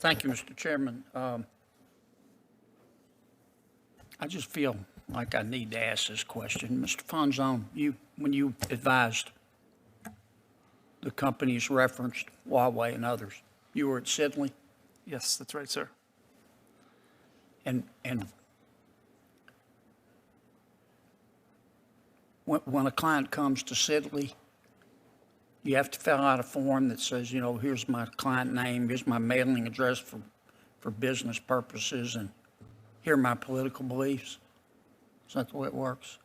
Thank you, Mr. Chairman. I just feel like I need to ask this question. Mr. Fonzone, when you advised the companies referenced, Huawei and others, you were at Sidley? Yes, that's right, sir. And when a client comes to Sidley, you have to fill out a form that says, here's my client name, here's my mailing address for business purposes, and here are my political beliefs. Is that the way it works?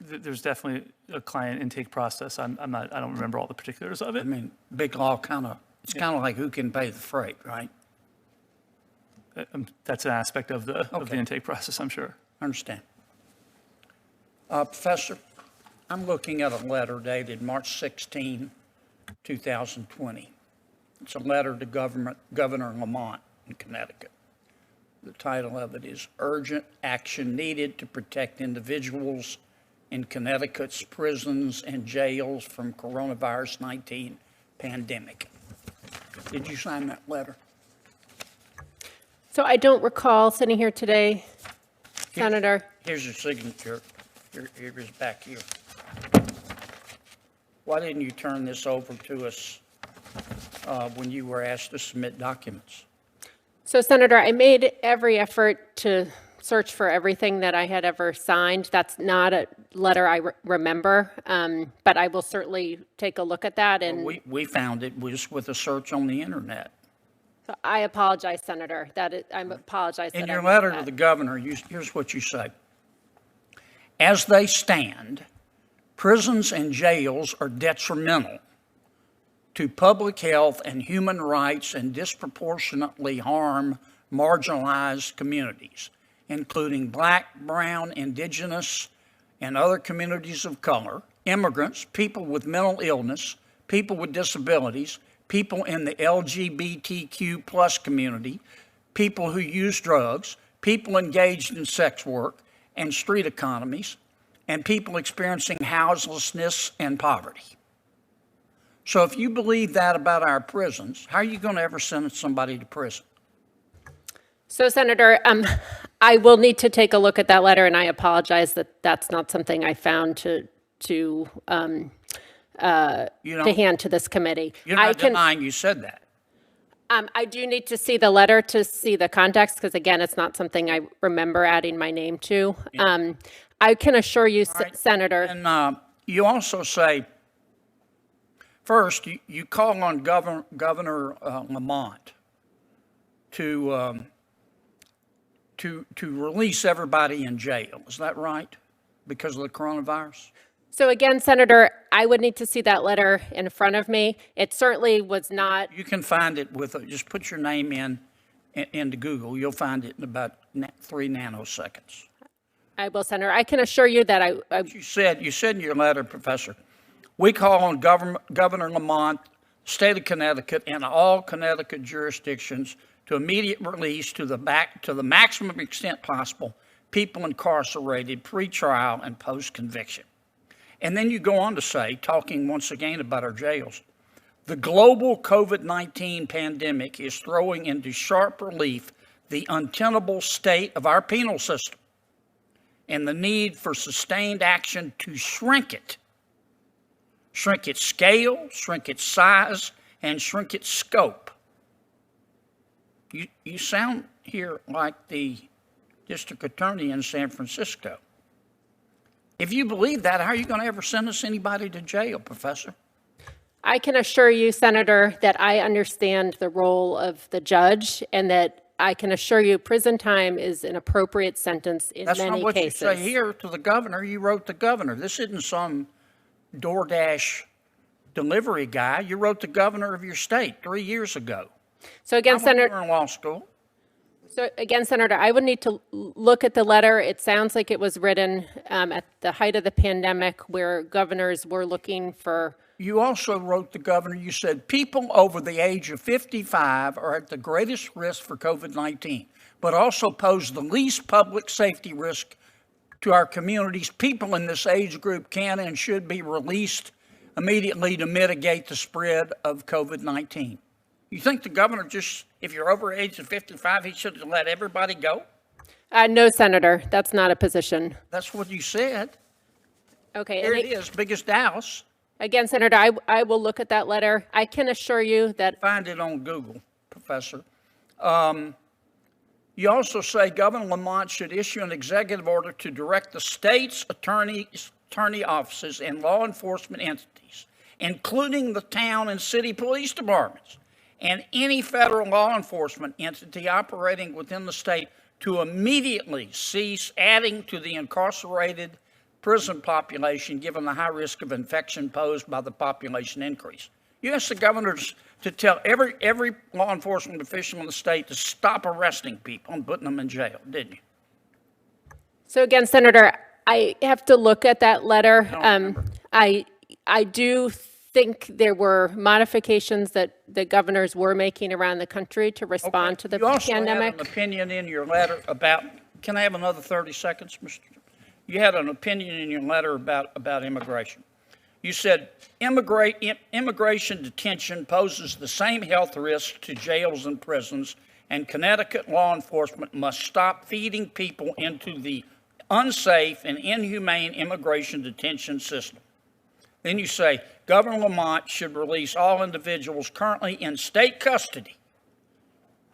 There's definitely a client intake process. I don't remember all the particulars of it. I mean, big law it's kind of like who can pay the freight, right? That's an aspect of the intake process, I'm sure. I understand. Professor, I'm looking at a letter dated March 16, 2020. It's a letter to Governor Lamont in Connecticut. The title of it is Urgent Action Needed to Protect Individuals in Connecticut's Prisons and Jails from Coronavirus 19 Pandemic. Did you sign that letter? So I don't recall sitting here today, Senator. Here's your signature. Here it is back here. Why didn't you turn this over to us when you were asked to submit documents? So, Senator, I made every effort to search for everything that I had ever signed. That's not a letter I remember, but I will certainly take a look at that. And we found it just with a search on the internet. So I apologize, Senator. I apologize. In your letter to the governor, here's what you say. As they stand, prisons and jails are detrimental to public health and human rights and disproportionately harm marginalized communities, including Black, Brown, Indigenous, and other communities of color, immigrants, people with mental illness, people with disabilities, people in the LGBTQ plus community, people who use drugs, people engaged in sex work and street economies, and people experiencing houselessness and poverty. So if you believe that about our prisons, how are you going to ever send somebody to prison? So, Senator, I will need to take a look at that letter, and I apologize that that's not something I found to hand to this committee. You're not denying you said that. I do need to see the letter to see the context, because again, it's not something I remember adding my name to. Yeah. I can assure you, right. Senator. And you also say, first, you call on Governor Lamont to release everybody in jail. Is that right? Because of the coronavirus? So again, Senator, I would need to see that letter in front of me. It certainly was not. You can find it just put your name into Google. You'll find it in about 3 nanoseconds. I will, Senator. I can assure you that You said in your letter, Professor, we call on Governor Lamont, state of Connecticut, and all Connecticut jurisdictions to immediate release to the maximum extent possible people incarcerated pre-trial and post-conviction. And then you go on to say, talking once again about our jails, the global COVID-19 pandemic is throwing into sharp relief the untenable state of our penal system and the need for sustained action to shrink its scale, shrink its size, and shrink its scope. You sound here like the district attorney in San Francisco. If you believe that, how are you going to ever send anybody to jail, Professor? I can assure you, Senator, that I understand the role of the judge, and that I can assure you prison time is an appropriate sentence in many cases. That's not what you say here to the governor. You wrote the governor. This isn't some DoorDash delivery guy. You wrote the governor of your state 3 years ago. So again, Senator, you were in law school. So again, Senator, I would need to look at the letter. It sounds like it was written at the height of the pandemic, where governors were looking for. You also wrote the governor, you said, people over the age of 55 are at the greatest risk for COVID-19, but also pose the least public safety risk to our communities. People in this age group can and should be released immediately to mitigate the spread of COVID-19. You think the governor just, if you're over age of 55, he should have let everybody go? No, Senator, that's not a position. That's what you said. Okay. Here and it is, biggest house. Again, Senator, I will look at that letter. I can assure you that. Find it on Google, Professor. You also say Governor Lamont should issue an executive order to direct the state's attorney offices and law enforcement entities, including the town and city police departments, and any federal law enforcement entity operating within the state to immediately cease adding to the incarcerated prison population given the high risk of infection posed by the population increase. You asked the governors to tell every law enforcement official in the state to stop arresting people and putting them in jail, didn't you? So again, Senator, I have to look at that letter. I do think there were modifications that the governors were making around the country to respond to the pandemic. You also had an opinion in your letter about, can I have another 30 seconds, Mr.? You had an opinion in your letter about immigration. You said immigration detention poses the same health risk to jails and prisons, and Connecticut law enforcement must stop feeding people into the unsafe and inhumane immigration detention system. Then you say Governor Lamont should release all individuals currently in state custody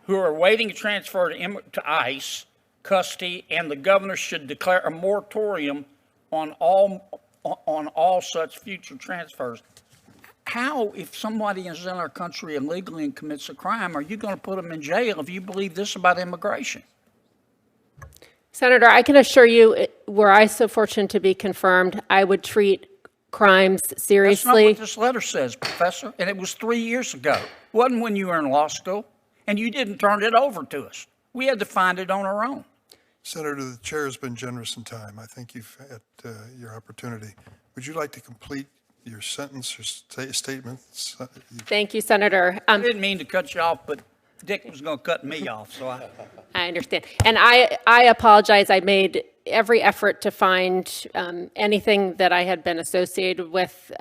who are awaiting transfer to ICE custody, and the governor should declare a moratorium on all such future transfers. How, if somebody is in our country illegally and commits a crime, are you going to put them in jail if you believe this about immigration? Senator, I can assure you, were I so fortunate to be confirmed, I would treat crimes seriously. That's not what this letter says, Professor, and it was 3 years ago. It wasn't when you were in law school, and you didn't turn it over to us. We had to find it on our own. Senator, the chair has been generous in time. I think you've had your opportunity. Would you like to complete your sentence or statements? Thank you, Senator. I didn't mean to cut you off, but Dick was going to cut me off, so I understand. And I apologize. I made every effort to find anything that I had been associated with.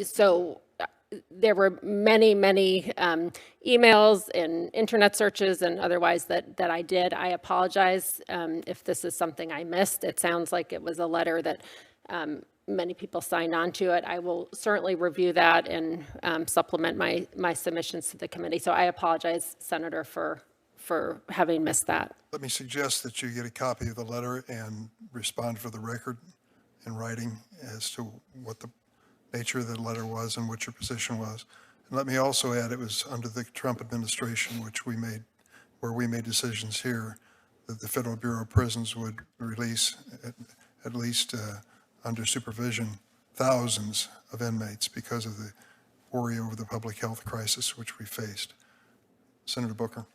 So there were many emails and internet searches and otherwise that I did. I apologize if this is something I missed. It sounds like it was a letter that many people signed on to it. I will certainly review that and supplement my submissions to the committee. So I apologize, Senator, for having missed that. Let me suggest that you get a copy of the letter and respond for the record in writing as to what the nature of the letter was and what your position was. And let me also add, it was under the Trump administration where we made decisions here that the Federal Bureau of Prisons would release at least under supervision thousands of inmates because of the worry over the public health crisis which we faced. Senator Booker.